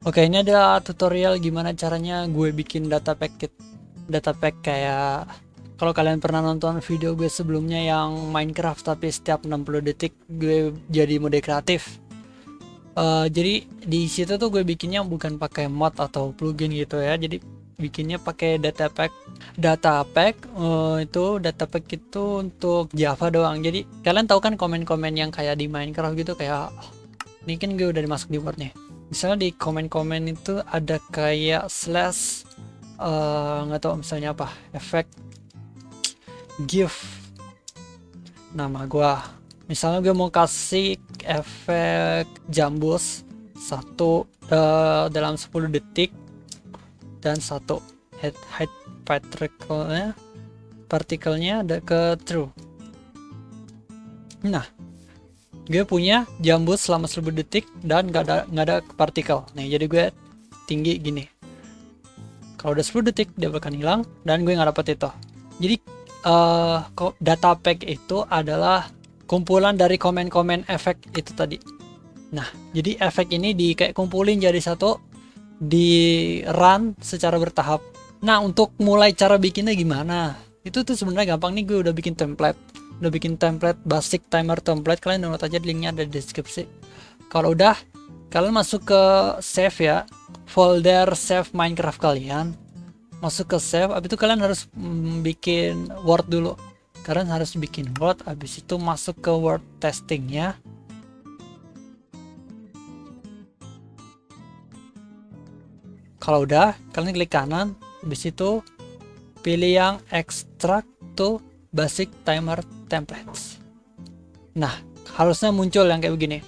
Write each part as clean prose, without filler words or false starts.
Oke, ini ada tutorial gimana caranya gue bikin data pack kayak kalau kalian pernah nonton video gue sebelumnya yang Minecraft tapi setiap 60 detik gue jadi mode kreatif. Jadi di situ tuh gue bikinnya bukan pakai mod atau plugin gitu ya. Jadi bikinnya pakai data pack. Data pack itu untuk Java doang. Jadi kalian tahu kan komen-komen yang kayak di Minecraft gitu kayak ini kan gue udah dimasuk di wordnya. Misalnya di komen-komen itu ada kayak slash nggak tahu misalnya apa efek give nama gua. Misalnya gue mau kasih efek jambus satu dalam 10 detik dan satu height partikelnya ada ke true. Nah, gue punya jambus selama 10 detik dan nggak ada partikel. Nih, jadi gue tinggi gini. Kalau udah 10 detik dia bakal hilang dan gue nggak dapet itu. Jadi data pack itu adalah kumpulan dari komen-komen efek itu tadi. Nah, jadi efek ini kayak kumpulin jadi satu, di run secara bertahap. Nah, untuk mulai cara bikinnya gimana? Itu tuh sebenarnya gampang nih, gue udah bikin template. Udah bikin template basic timer template, kalian download aja, linknya ada di deskripsi. Kalau udah, kalian masuk ke save ya, folder save Minecraft kalian. Masuk ke save, abis itu kalian harus bikin Word dulu. Kalian harus bikin Word, abis itu masuk ke Word testingnya. Kalau udah, kalian klik kanan, abis itu pilih yang extract to basic timer templates. Nah, harusnya muncul yang kayak begini.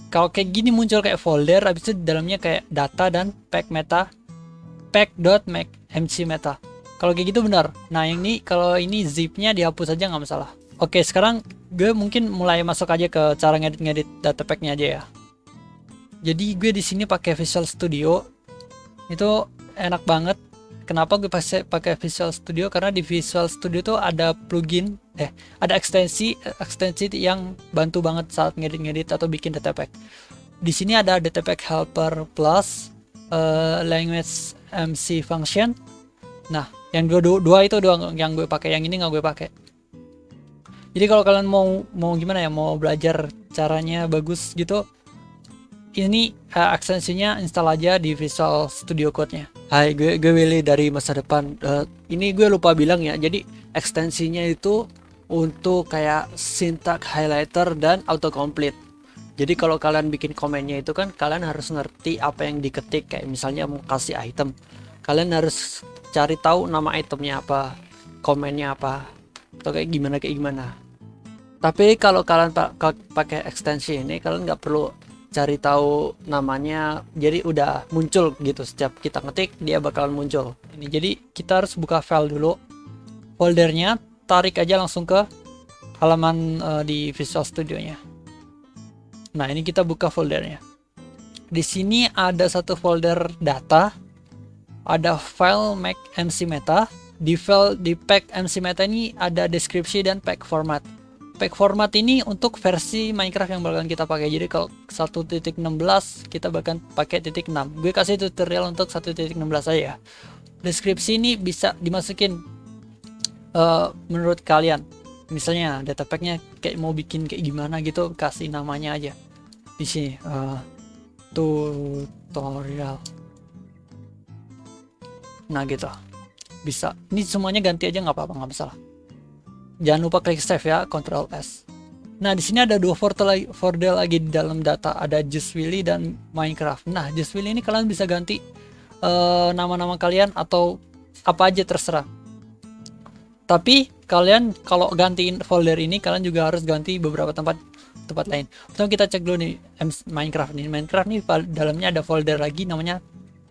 Kalau kayak gini muncul kayak folder, abis itu dalamnya kayak data dan pack meta, pack.mc meta. Kalau kayak gitu benar. Nah, yang ini kalau ini zipnya dihapus aja nggak masalah. Oke, sekarang gue mungkin mulai masuk aja ke cara ngedit data packnya aja ya. Jadi gue di sini pakai Visual Studio. Itu enak banget. Kenapa gue pakai Visual Studio? Karena di Visual Studio tuh ada plugin, ada ekstensi yang bantu banget saat ngedit atau bikin data pack. Di sini ada data pack helper plus language MC function. Nah, yang dua itu doang yang gue pakai, yang ini nggak gue pakai. Jadi kalau kalian mau gimana ya, mau belajar caranya bagus gitu, ini ekstensinya install aja di Visual Studio Code-nya. Hai, gue Willy dari masa depan. Ini gue lupa bilang ya, jadi ekstensinya itu untuk kayak syntax highlighter dan autocomplete. Jadi kalau kalian bikin komennya itu kan kalian harus ngerti apa yang diketik, kayak misalnya mau kasih item. Kalian harus cari tahu nama itemnya apa, komennya apa, atau kayak gimana. Tapi kalau kalian pakai ekstensi ini, kalian nggak perlu cari tahu namanya, jadi udah muncul gitu, setiap kita ngetik dia bakalan muncul. Ini jadi kita harus buka file dulu, foldernya, tarik aja langsung ke halaman di Visual Studio-nya. Nah, ini kita buka foldernya. Di sini ada satu folder data, ada file make MC meta. Di pack MC meta ini ada deskripsi dan pack format. Pack format ini untuk versi Minecraft yang bakalan kita pakai. Jadi kalau 1.16 kita bahkan pakai .6. Gue kasih tutorial untuk 1.16 aja ya. Deskripsi ini bisa dimasukin menurut kalian. Misalnya data packnya kayak mau bikin kayak gimana gitu, kasih namanya aja di sini, tutorial. Nah gitu, bisa. Ini semuanya ganti aja nggak apa-apa, nggak masalah. Jangan lupa klik save ya, Ctrl S. Nah, di sini ada dua folder lagi di dalam data, ada Just Willy dan Minecraft. Nah, Just Willy ini kalian bisa ganti nama-nama kalian atau apa aja terserah. Tapi kalian kalau gantiin folder ini, kalian juga harus ganti beberapa tempat lain. Pertama kita cek dulu nih Minecraft nih. Minecraft nih dalamnya ada folder lagi namanya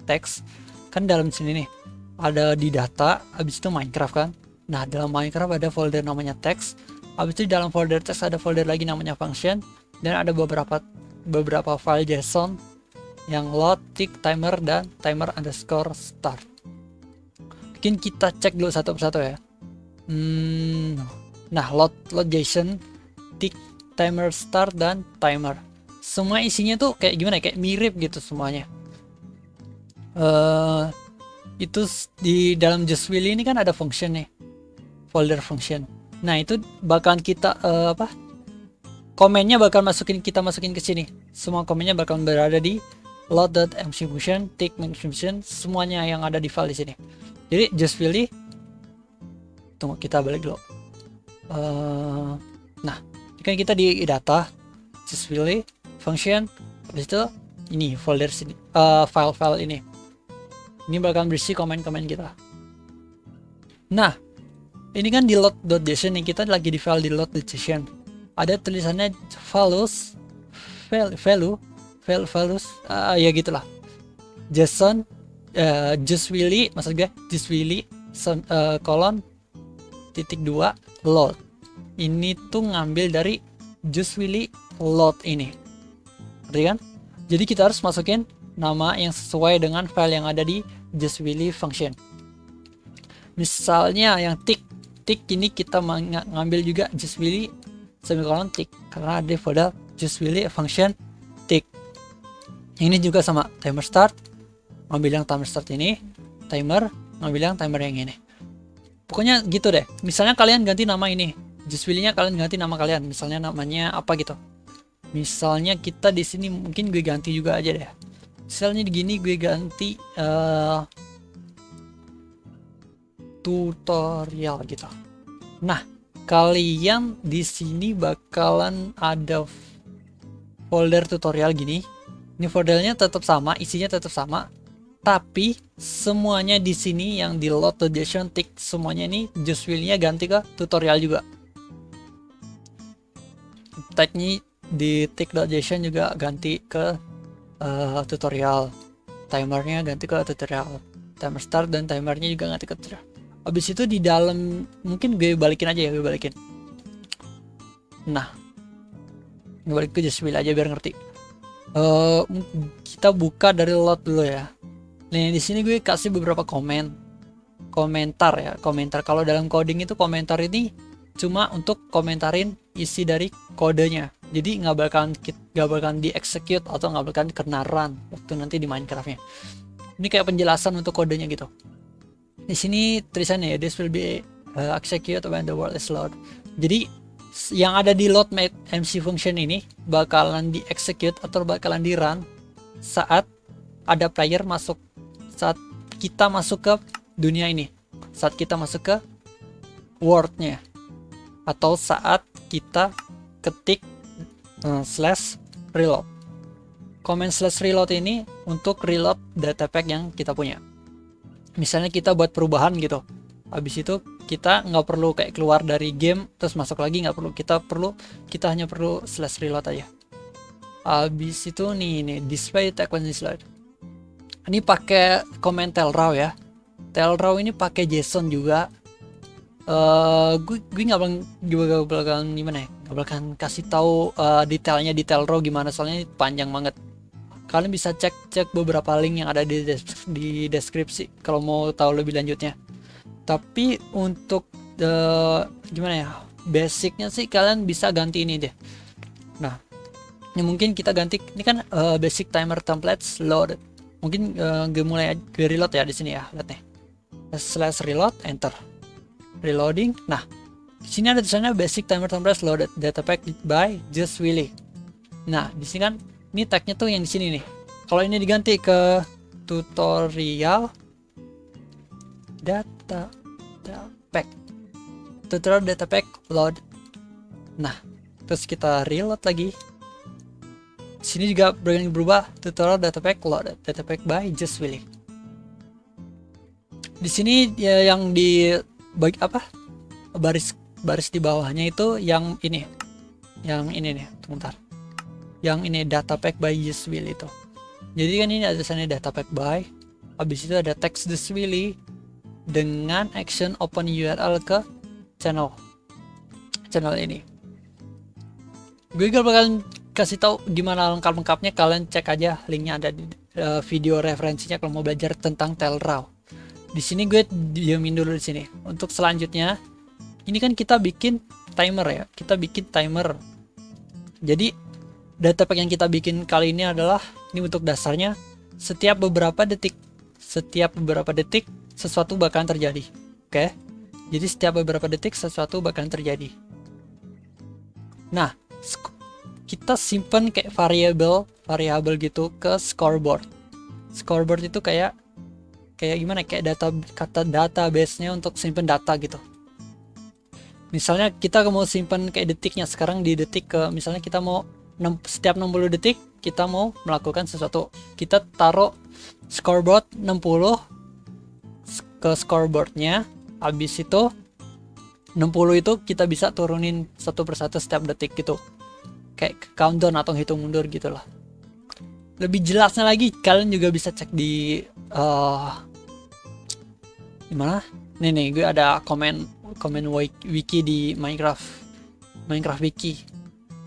text. Kan dalam sini nih ada di data, habis itu Minecraft kan. Nah, dalam Minecraft ada folder namanya text. Habis itu di dalam folder text ada folder lagi namanya function, dan ada beberapa file JSON yang load, tick, timer, dan timer underscore start. Mungkin kita cek dulu satu persatu ya. Nah, load JSON, tick, timer start, dan timer. semua isinya tuh kayak gimana ya, kayak mirip gitu semuanya. eh itu di dalam Just Will ini kan ada function nih, folder function. Nah itu bakalan kita apa, komennya bakal kita masukin ke sini. Semua komennya bakal berada di load.mc function, tick function, semuanya yang ada di file di sini. Jadi Just Will, tunggu kita balik dulu. Nah ini kan kita di data Just Will function, habis itu ini folder sini, file-file ini bakal berisi komen-komen kita. Nah ini kan di load.json nih, kita lagi di file di load.json, ada tulisannya values ya gitulah, JSON Just Will, maksud gue Just Will kolon titik 2 load. Ini tuh ngambil dari Just Will load ini, ngerti kan? Jadi kita harus masukin nama yang sesuai dengan file yang ada di Just Will function. Misalnya yang tick ini kita ngambil juga Just Will semikolon tick, karena ada pada Just Will function tick. Ini juga sama, timer start ngambil yang timer start ini, timer ngambil yang timer yang ini. Pokoknya gitu deh. Misalnya kalian ganti nama ini, Just Will-nya kalian ganti nama kalian, misalnya namanya apa gitu. Misalnya kita di sini mungkin gue ganti juga aja deh. Misalnya begini gue ganti tutorial gitu. Nah, kalian di sini bakalan ada folder tutorial gini. Ini foldernya tetap sama, isinya tetap sama, tapi semuanya di sini yang di load.json tick semuanya ini Just Will-nya ganti ke tutorial juga. Tag-nya di tick.json juga ganti ke tutorial, timernya ganti ke tutorial, timer start dan timernya juga ganti ke tutorial. Habis itu di dalam mungkin gue balikin aja ya, gue balikin. Nah, gue balik ke Just Will aja biar ngerti. Kita buka dari load dulu ya. Nah di sini gue kasih beberapa komentar ya, komentar. Kalau dalam coding itu komentar ini cuma untuk komentarin isi dari kodenya. Jadi nggak bakalan di execute atau nggak bakalan kena run waktu nanti di Minecraftnya. Ini kayak penjelasan untuk kodenya gitu. Di sini tulisannya ya, this will be execute when the world is load. Jadi yang ada di load MC function ini bakalan di execute atau bakalan di run saat ada player masuk, saat kita masuk ke dunia ini, saat kita masuk ke world-nya, atau saat kita ketik slash reload. Comment slash reload ini untuk reload data pack yang kita punya. Misalnya kita buat perubahan gitu, habis itu kita nggak perlu kayak keluar dari game terus masuk lagi, nggak perlu, kita hanya perlu slash reload aja. Habis itu nih display tag when slide. Ini pakai comment tailraw ya. Tailraw ini pakai JSON juga. Gue nggak bakalan gimana ya, nggak bakalan kasih tahu detailnya di tailraw gimana, soalnya ini panjang banget. Kalian bisa cek beberapa link yang ada di deskripsi kalau mau tahu lebih lanjutnya. Tapi untuk gimana ya, basicnya sih kalian bisa ganti ini deh. Nah, ini mungkin kita ganti, ini kan basic timer templates load. Mungkin gue reload ya di sini ya, lihat nih. Slash reload, enter. Reloading. Nah, di sini ada tulisannya basic timer templates loaded data pack by Just Will. Nah, di sini kan ini tagnya tuh yang di sini nih. Kalau ini diganti ke tutorial data pack, tutorial data pack load. Nah, terus kita reload lagi. Di sini juga berubah tutorial data pack load data pack by Just Will. Di sini ya, yang di baris di bawahnya itu yang ini nih, sebentar. Yang ini data pack by Just Will itu. Jadi kan ini ada tulisannya data pack by, habis itu ada text Just Will dengan action open URL ke channel ini. Gue gak bakalan kasih tahu gimana lengkapnya, kalian cek aja linknya ada di video referensinya kalau mau belajar tentang tailraw. Di sini gue diamin dulu di sini. Untuk selanjutnya, ini kan kita bikin timer ya, kita bikin timer. Jadi Datapack yang kita bikin kali ini adalah, ini untuk dasarnya, setiap beberapa detik sesuatu bakalan terjadi. Oke. Jadi setiap beberapa detik sesuatu bakalan terjadi. Nah, kita simpan kayak variabel gitu ke scoreboard. Scoreboard itu kayak gimana? Kayak database-nya untuk simpan data gitu. Misalnya kita mau simpan kayak detiknya, sekarang di detik ke, misalnya kita mau setiap 60 detik kita mau melakukan sesuatu, kita taruh scoreboard 60 ke scoreboardnya. Habis itu 60 itu kita bisa turunin satu persatu setiap detik gitu, kayak countdown atau hitung mundur gitulah. Lebih jelasnya lagi kalian juga bisa cek di gimana nih gue ada komen wiki di Minecraft wiki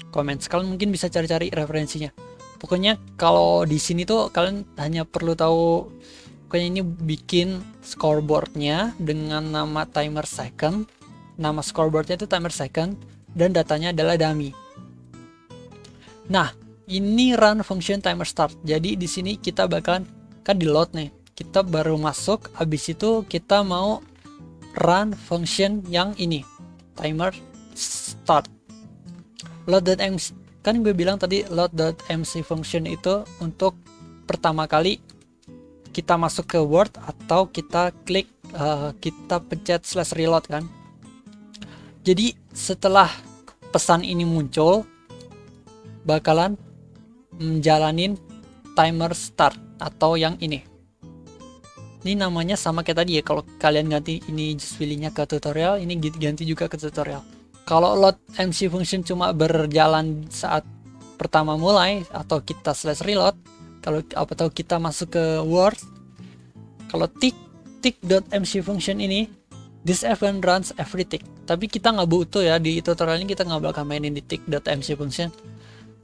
comments, kalian mungkin bisa cari-cari referensinya. Pokoknya kalau di sini tuh kalian hanya perlu tahu, pokoknya ini bikin scoreboardnya dengan nama timer second, nama scoreboardnya itu timer second, dan datanya adalah dummy. Nah, ini run function timer start. Jadi di sini kita bakalan kan di load nih, kita baru masuk, habis itu kita mau run function yang ini timer start. Load.mc, kan gue bilang tadi load.mc function itu untuk pertama kali kita masuk ke Word atau kita klik kita pencet /reload kan. Jadi setelah pesan ini muncul bakalan menjalanin timer start atau yang ini. Ini namanya sama kayak tadi ya, kalau kalian ganti ini just pilihnya ke tutorial, ini ganti juga ke tutorial. Kalau load MC function cuma berjalan saat pertama mulai atau kita /reload, kalau atau kita masuk ke Word, kalau tick.mc function ini this event runs every tick, tapi kita nggak butuh ya, di tutorial ini kita nggak bakal mainin di tick.mc function.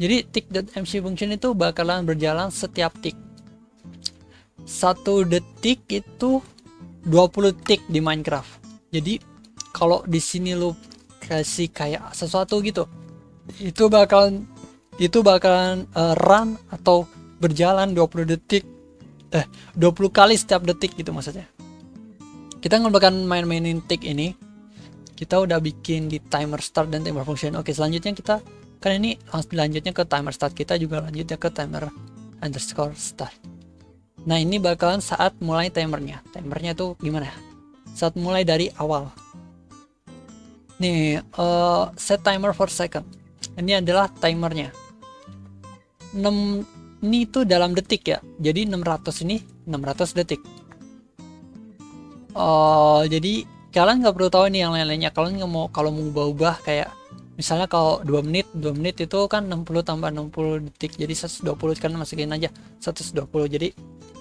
Jadi tick.mc function itu bakalan berjalan setiap tick. 1 detik itu 20 tick di Minecraft. Jadi kalau di sini lu kasih kayak sesuatu gitu, itu bakalan run atau berjalan 20 detik 20 kali setiap detik gitu maksudnya. Kita nggak bakalan main-mainin tick ini. Kita udah bikin di timer start dan timer function. Oke, selanjutnya kita kan ini lanjutnya ke timer start, kita juga lanjutnya ke timer underscore start. Nah, ini bakalan saat mulai timernya. Timernya tuh gimana ya? Saat mulai dari awal. Nih, set timer for second. Ini adalah timernya. 6 ini tuh dalam detik ya. Jadi 600 ini 600 detik. Jadi kalian nggak perlu tahu ini yang lain-lainnya. Kalian nggak mau, kalau mau ubah-ubah kayak misalnya kalau 2 menit itu kan 60 tambah 60 detik. Jadi 120, kalian masukin aja 120. Jadi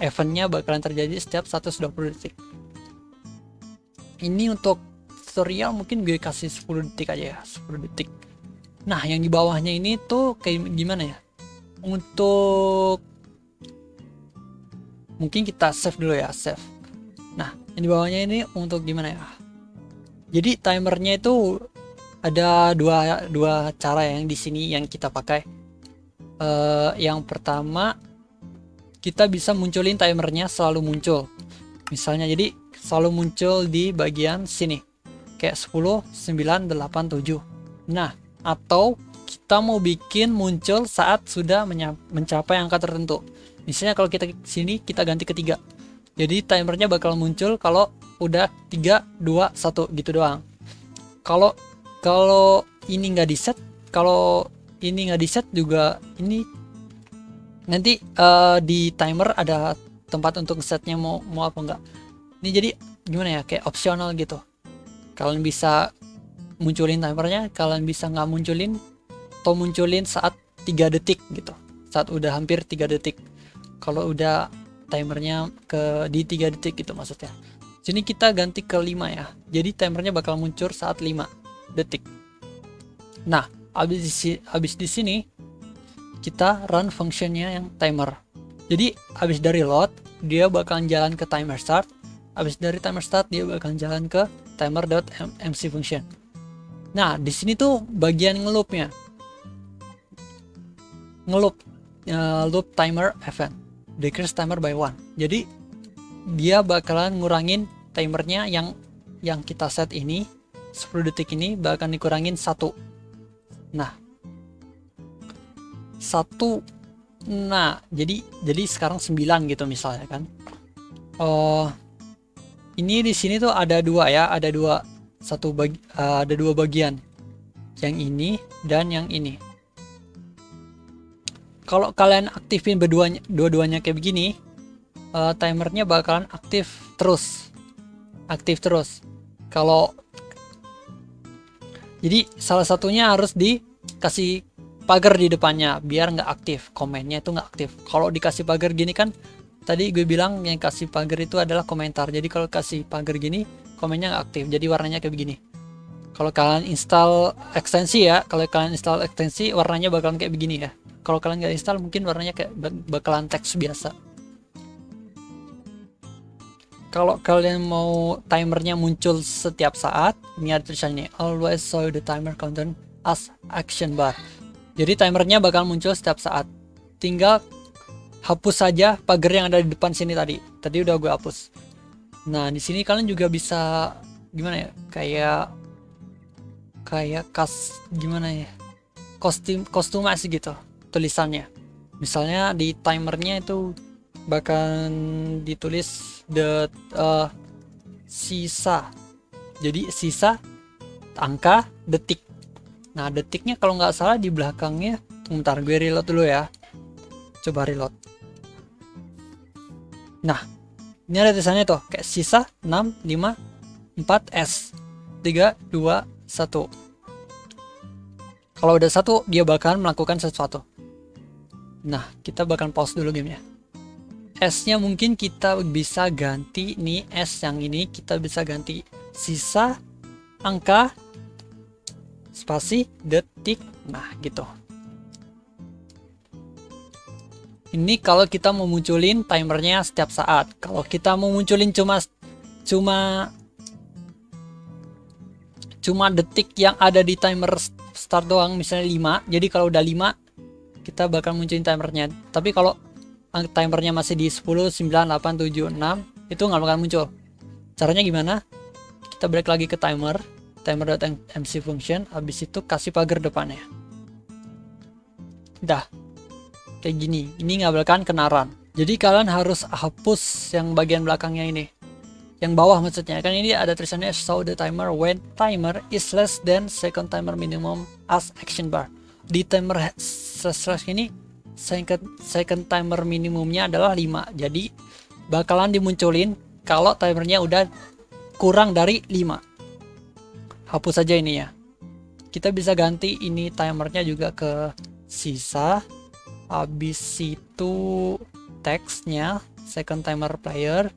eventnya bakalan terjadi setiap 120 detik. Ini untuk tutorial mungkin gue kasih 10 detik aja ya, 10 detik. Nah, yang di bawahnya ini tuh kayak gimana ya? Untuk mungkin kita save dulu ya, save. Nah, yang di bawahnya ini untuk gimana ya? Jadi timernya itu ada dua cara yang di sini yang kita pakai. Yang pertama, kita bisa munculin timernya selalu muncul. Misalnya jadi selalu muncul di bagian sini. Kayak 10, 9, 8, 7. Nah, atau kita mau bikin muncul saat sudah mencapai angka tertentu. Misalnya kalau kita sini kita ganti ke 3. Jadi timernya bakal muncul kalau udah 3, 2, 1 gitu doang. Kalau ini nggak di set, kalau ini nggak di set juga, ini nanti di timer ada tempat untuk setnya mau apa enggak. Ini jadi gimana ya, kayak opsional gitu. Kalian bisa munculin timernya, kalian bisa nggak munculin atau munculin saat 3 detik gitu, saat udah hampir 3 detik. Kalau udah timernya di 3 detik gitu maksudnya. Sini kita ganti ke 5 ya, jadi timernya bakal muncul saat 5 detik. Nah, habis di sini kita run functionnya yang timer. Jadi habis dari load dia bakalan jalan ke timer start, habis dari timer start dia bakalan jalan ke timer.mc function. Nah, di sini tuh bagian ngeloopnya. ngeloop loop timer event, decrease timer by 1. Jadi dia bakalan ngurangin timernya yang kita set ini 10 detik ini bakal dikurangin 1. Nah, 1. Nah, jadi sekarang 9 gitu misalnya kan. Ini di sini tuh ada dua ya, ada dua bagian. Yang ini dan yang ini. Kalau kalian aktifin dua-duanya kayak begini, timernya bakalan aktif terus. Kalau jadi salah satunya harus dikasih pagar di depannya biar nggak aktif, komennya itu nggak aktif. Kalau dikasih pagar gini kan, tadi gue bilang yang kasih pagar itu adalah komentar. Jadi kalau kasih pagar gini, komennya nggak aktif. Jadi warnanya kayak begini. Kalau kalian install ekstensi ya, warnanya bakalan kayak begini ya. Kalau kalian nggak install mungkin warnanya kayak bakalan teks biasa. Kalau kalian mau timernya muncul setiap saat, ini ada tulisannya always show the timer content as action bar. Jadi timernya bakal muncul setiap saat. Tinggal hapus saja pagar yang ada di depan sini tadi. Tadi udah gue hapus. Nah, di sini kalian juga bisa gimana ya? Kayak gimana ya? Kostumasi gitu tulisannya. Misalnya di timernya itu bakal ditulis sisa. Jadi sisa angka detik. Nah, detiknya kalau nggak salah di belakangnya. Bentar, gue reload dulu ya. Coba reload. Nah, ini ada tulisannya tuh kayak sisa 6, 5, 4, S 3, 2, 1. Kalau udah 1, dia bakalan melakukan sesuatu. Nah, kita bakal pause dulu gamenya. S-nya mungkin kita bisa ganti nih, S yang ini kita bisa ganti sisa angka spasi detik. Nah, gitu. Ini kalau kita mau munculin timernya setiap saat. Kalau kita mau munculin cuma detik yang ada di timer start doang, misalnya 5. Jadi kalau udah 5 kita bakal munculin timernya. Tapi kalau timernya masih di 10, 9, 8, 7, 6 itu nggak bakal muncul. Caranya gimana? Kita balik lagi ke timer.mc function, habis itu kasih pagar depannya. Dah kayak gini, ini nggak bakalan kenaran. Jadi kalian harus hapus yang bagian belakangnya ini, yang bawah maksudnya kan. Ini ada tulisannya show the timer when timer is less than second timer minimum as action bar. Di timer slash ini second timer minimumnya adalah 5. Jadi bakalan dimunculin kalau timernya udah kurang dari 5. Hapus saja ini ya. Kita bisa ganti ini timernya juga ke sisa. Habis itu teksnya second timer player.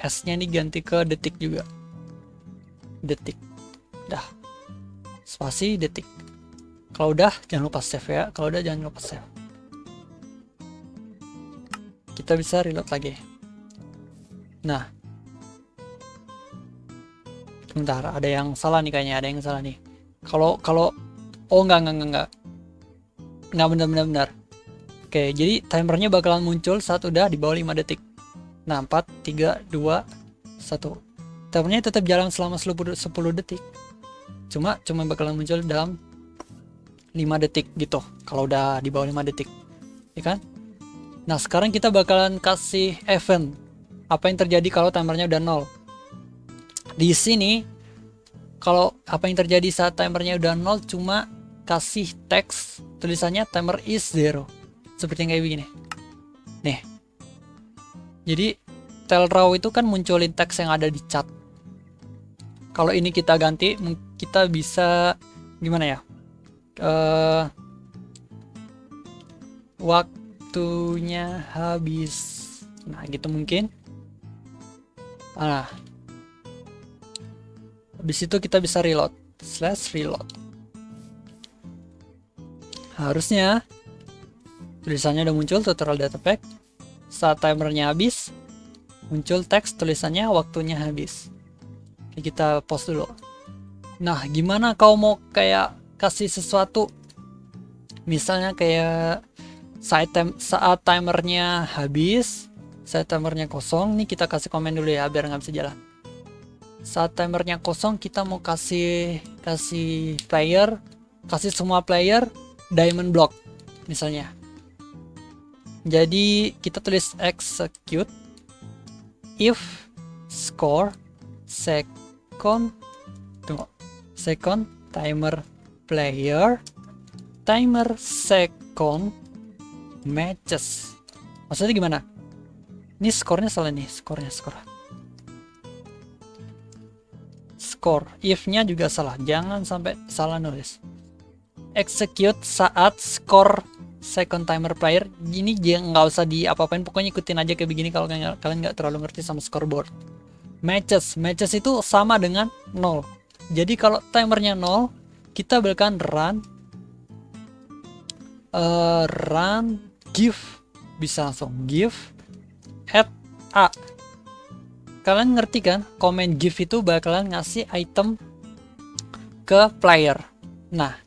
S-nya ini ganti ke detik juga. Detik. Dah. Spasi detik. Kalau udah jangan lupa save ya. Kalau udah jangan lupa save. Kita bisa reload lagi. Nah, bentar, ada yang salah nih kayaknya, ada yang salah nih. Kalau oh enggak benar. Oke, jadi timernya bakalan muncul saat udah di bawah 5 detik. Nah, 4, 3, 2, 1. Timernya tetap jalan selama 10 detik. Cuma bakalan muncul dalam 5 detik gitu. Kalau udah di bawah 5 detik. Ya kan? Nah, sekarang kita bakalan kasih event. Apa yang terjadi kalau timernya udah 0. Di sini, kalau apa yang terjadi saat timernya udah 0, cuma kasih teks tulisannya timer is 0. Seperti yang kayak begini. Nih. Jadi, tell row itu kan munculin teks yang ada di chat. Kalau ini kita ganti, kita bisa gimana ya? Waktunya habis. Nah, gitu mungkin. Nah, habis itu kita bisa reload. /reload. Harusnya tulisannya udah muncul tutorial data pack. Saat timernya habis, muncul teks tulisannya waktunya habis. Oke, kita pause dulu. Nah, gimana kau mau kayak kasih sesuatu? Misalnya kayak saat timernya habis, saat timernya kosong, nih kita kasih komen dulu ya biar nggak bisa jalan. Saat timernya kosong kita mau kasih player, kasih semua player diamond block misalnya. Jadi kita tulis execute if score second timer player timer second matches. Maksudnya gimana? Ini skornya salah nih, skor if-nya juga salah, jangan sampai salah nulis. Execute saat skor second timer player, ini nggak usah di apa-apain, pokoknya ikutin aja kayak begini kalau kalian nggak terlalu ngerti sama scoreboard. Matches itu sama dengan 0. Jadi kalau timernya 0, kita berikan run give, bisa langsung give at a. Kalian ngerti kan, komen give itu bakalan ngasih item ke player. Nah,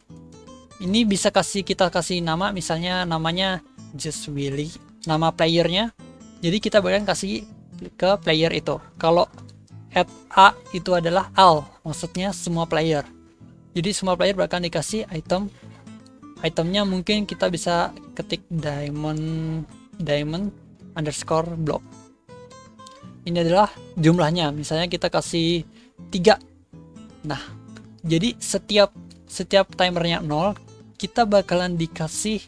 ini bisa kita kasih nama, misalnya namanya Just Willy, nama playernya. Jadi kita bakalan kasih ke player itu. Kalau at a itu adalah all, maksudnya semua player. Jadi semua player bakalan dikasih itemnya, mungkin kita bisa ketik diamond underscore block. Ini adalah jumlahnya, misalnya kita kasih 3. Nah, jadi setiap timernya 0, kita bakalan dikasih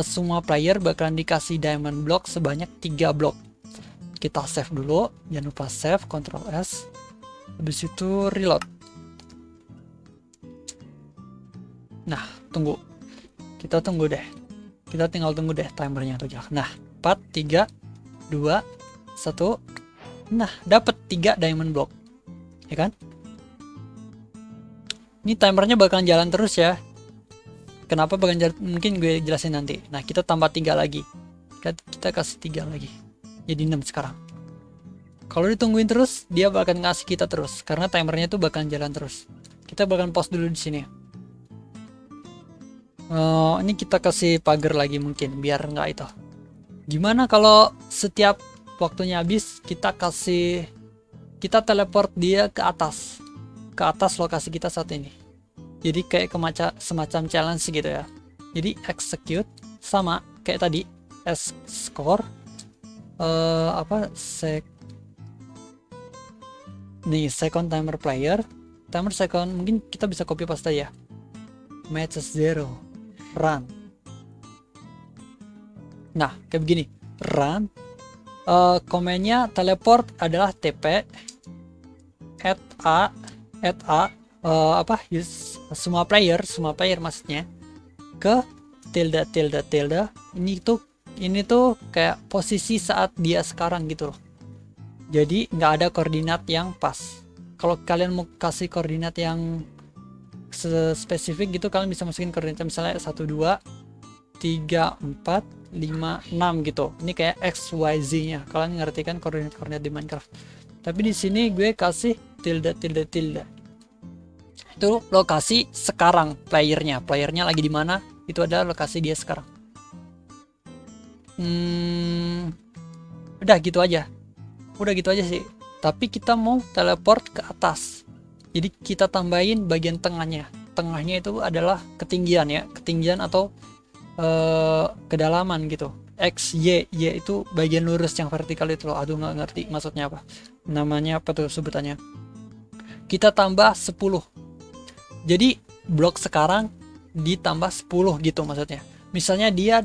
semua player bakalan dikasih diamond block sebanyak 3 block. Kita save dulu, jangan lupa save, Ctrl S, habis itu reload. Nah, kita tunggu deh, kita tinggal tunggu deh timernya tuh. Nah, 4, 3, 2, 1. Nah, dapat 3 diamond block, ya kan? Ini timernya bakalan jalan terus ya. Kenapa bakalan jalan? Mungkin gue jelasin nanti. Nah, kita tambah 3 lagi. Kita kasih 3 lagi. Jadi 6 sekarang. Kalau ditungguin terus, dia bakalan ngasih kita terus. Karena timernya tuh bakalan jalan terus. Kita bakalan pause dulu di sini. Ini kita kasih pagar lagi mungkin, biar nggak itu. Gimana kalau setiap waktunya habis, kita teleport dia ke atas lokasi kita saat ini. Jadi kayak semacam challenge gitu ya. Jadi execute sama kayak tadi, score second timer player, timer second, mungkin kita bisa copy paste ya. Matches 0, run. Nah, kayak begini, run. Komennya teleport adalah TP at a semua player maksudnya ke tilde. Ini tuh kayak posisi saat dia sekarang gitu loh. Jadi nggak ada koordinat yang pas. Kalau kalian mau kasih koordinat yang spesifik gitu, kalian bisa masukin koordinat misalnya 1, 2, 3, 4, 5, 6 gitu. Ini kayak XYZ nya. Kalian ngerti kan koordinat di Minecraft. Tapi di sini gue kasih tilde. Itu lokasi sekarang playernya lagi di mana, itu adalah lokasi dia sekarang. Udah gitu aja sih. Tapi kita mau teleport ke atas, jadi kita tambahin bagian tengahnya itu adalah ketinggian atau kedalaman gitu. X, Y itu bagian lurus yang vertikal itu loh. Aduh, nggak ngerti maksudnya apa, namanya apa tuh sebutannya. Kita tambah 10, jadi blok sekarang ditambah 10 gitu maksudnya. Misalnya dia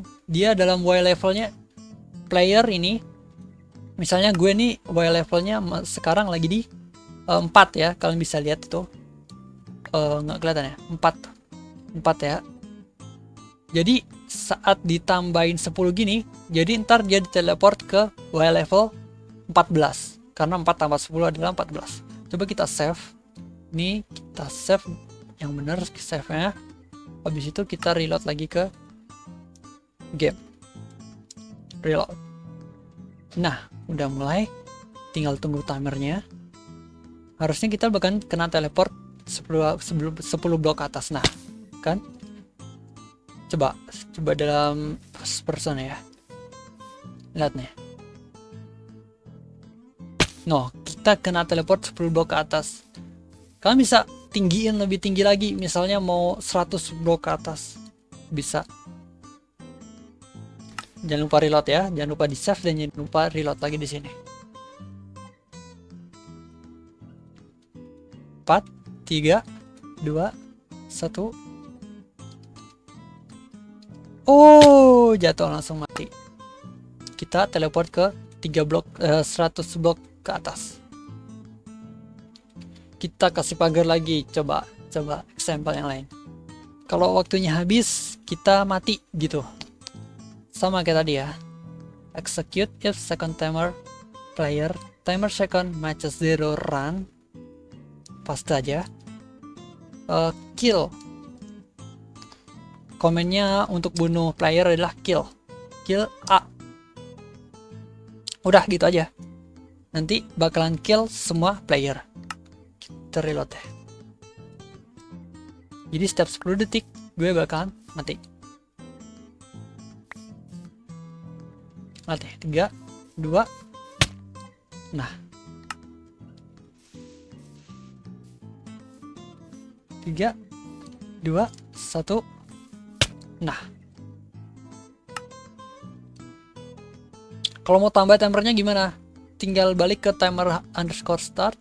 dalam Y levelnya player ini, misalnya gue nih Y levelnya sekarang lagi di 4 ya, kalian bisa lihat itu nggak kelihatan ya, 4 ya. Jadi saat ditambahin 10 gini, jadi ntar dia diteleport ke Y level 14, karena 4 tambah 10 adalah 14. Coba kita save. Ini kita save yang benar, save nya. Habis itu kita reload lagi ke game, reload. Nah, udah mulai, tinggal tunggu timernya. Harusnya kita bahkan kena teleport 10 blok ke atas. Nah, kan Coba dalam first person ya. Lihat nih. No, kita kena teleport 10 blok ke atas. Kalian bisa tinggiin lebih tinggi lagi, misalnya mau 100 blok ke atas. Bisa. Jangan lupa reload ya, jangan lupa di save dan jangan lupa reload lagi di sini. 4, 3, 2, 1. Oh, jatuh langsung mati. Kita teleport ke 100 blok ke atas. Kita kasih pagar lagi, coba example yang lain. Kalau waktunya habis, kita mati gitu. Sama kayak tadi ya. Execute if second timer player timer second matches 0 run. Pasti aja. Kill. Komennya untuk bunuh player adalah kill A. Udah gitu aja. Nanti bakalan kill semua player. Kita reload ya. Jadi setiap 10 detik gue bakalan mati. 3, 2. Nah. 3, 2, 1. Nah. Kalau mau tambah timernya gimana? Tinggal balik ke timer underscore start,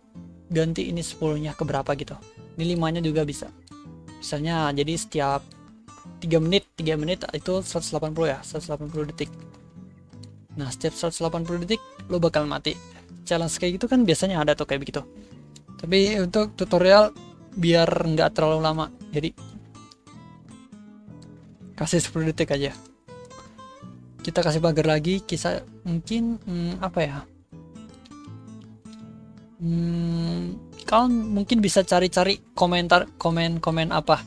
ganti ini 10-nya ke berapa gitu. Ini 5-nya juga bisa. Misalnya jadi setiap 3 menit itu 180 ya, 180 detik. Nah, setiap 180 detik lo bakal mati. Challenge kayak gitu kan biasanya ada tuh kayak begitu. Tapi untuk tutorial biar nggak terlalu lama, jadi kasih 10 detik aja. Kita kasih pagar lagi, kisah mungkin apa ya? Kalian mungkin bisa cari-cari komen apa?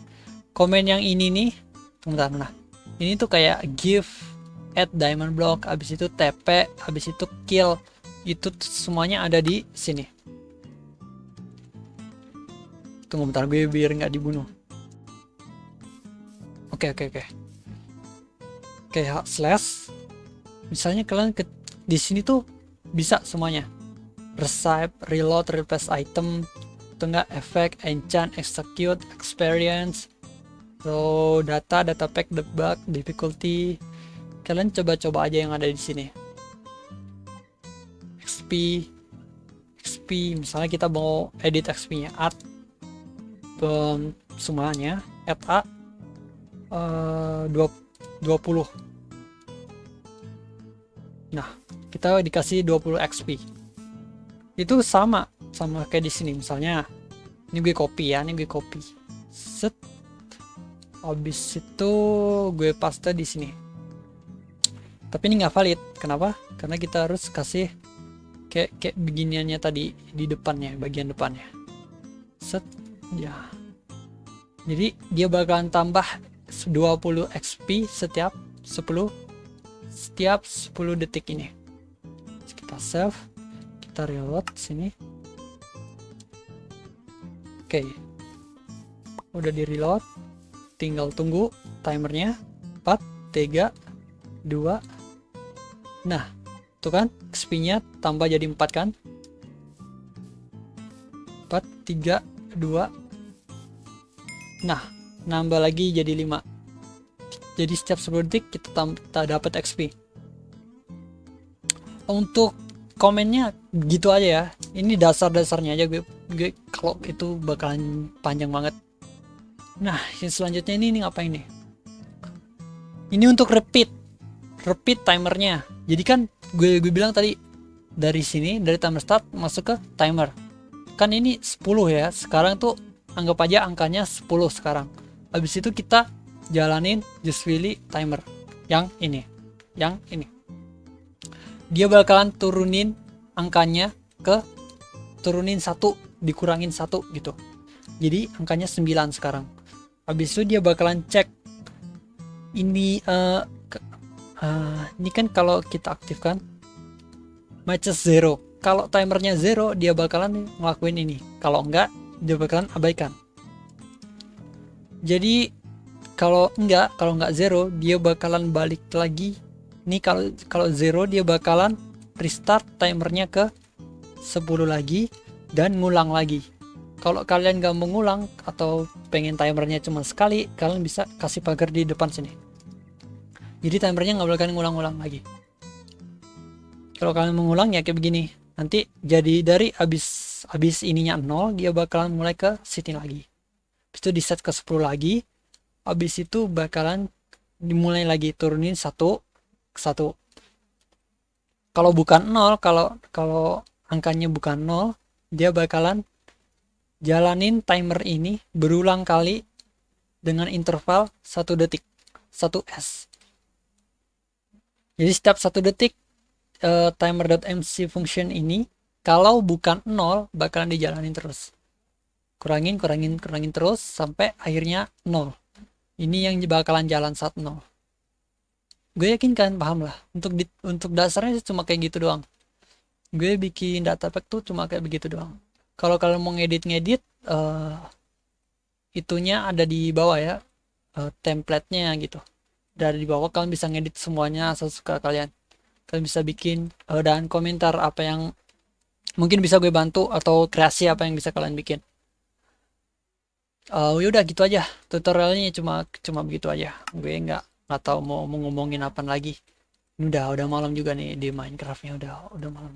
Komen yang ini nih, bentar, nah. Ini tuh kayak give at diamond block, habis itu TP, habis itu kill. Itu semuanya ada di sini. Tunggu bentar, gue biar nggak dibunuh. Oke, slash. Misalnya kalian di sini tuh bisa semuanya. Receive, reload, replace item, atau enggak effect, enchant, execute, experience, so data pack, debug, difficulty. Kalian coba aja yang ada di sini. XP, misalnya kita mau edit XP-nya, add semuanya, add A 20. Nah, kita dikasih 20 XP. Itu sama kayak di sini. Misalnya ini gue copy ya, set. Habis itu gue paste di sini. Tapi ini nggak valid. Kenapa? Karena kita harus kasih kayak beginiannya tadi di depannya, bagian depannya. Set ya. Jadi dia bakalan tambah 20 XP setiap 10 detik ini. Kita save, kita reload sini. Oke. Udah di reload. Tinggal tunggu timernya. 4, 3, 2. Nah, tuh kan XP-nya tambah jadi 4 kan? 4, 3, 2. Nah, nambah lagi jadi 5. Jadi setiap 10 detik kita dapat XP. Untuk komennya gitu aja ya. Ini dasar-dasarnya aja, gue kalau itu bakalan panjang banget. Nah, yang selanjutnya ini ngapain nih? Ini untuk repeat timernya. Jadi kan gue bilang tadi dari sini, dari timer start masuk ke timer. Kan ini 10 ya. Sekarang tuh anggap aja angkanya 10 sekarang. Habis itu kita jalanin just really timer yang ini. Dia bakalan turunin angkanya ke turunin 1 dikurangin 1 gitu. Jadi angkanya 9 sekarang. Habis itu dia bakalan cek ini ini kan kalau kita aktifkan matches 0. Kalau timernya 0 dia bakalan ngelakuin ini. Kalau enggak dia bakalan abaikan. Jadi kalau nggak zero, dia bakalan balik lagi. Ini kalau zero, dia bakalan restart timernya ke 10 lagi dan ngulang lagi. Kalau kalian nggak mau ngulang atau pengen timernya cuma sekali, kalian bisa kasih pagar di depan sini. Jadi timernya nggak bakalan ngulang-ngulang lagi. Kalau kalian mengulang ya kayak begini. Nanti jadi dari habis ininya 0, dia bakalan mulai ke sini lagi. Habis itu di set ke 10 lagi. Habis itu bakalan dimulai lagi turunin satu ke satu. Kalau bukan 0, kalau angkanya bukan 0, dia bakalan jalanin timer ini berulang kali dengan interval 1 detik, 1 S. Jadi setiap 1 detik timer.mc function ini kalau bukan 0 bakalan dijalanin terus. Kurangin terus sampai akhirnya 0. Ini yang bakalan jalan saat 0. Gue yakin kalian paham lah. Untuk dasarnya cuma kayak gitu doang. Gue bikin data pack tuh cuma kayak begitu doang. Kalau kalian mau ngedit itunya ada di bawah ya, template-nya gitu. Dari bawah kalian bisa ngedit semuanya asal suka kalian. Kalian bisa bikin dan komentar apa yang mungkin bisa gue bantu atau kreasi apa yang bisa kalian bikin. Udah gitu aja tutorialnya, cuma begitu aja. Gue nggak tahu mau ngomongin apa lagi. Ini udah malam juga nih di Minecraftnya, udah malam.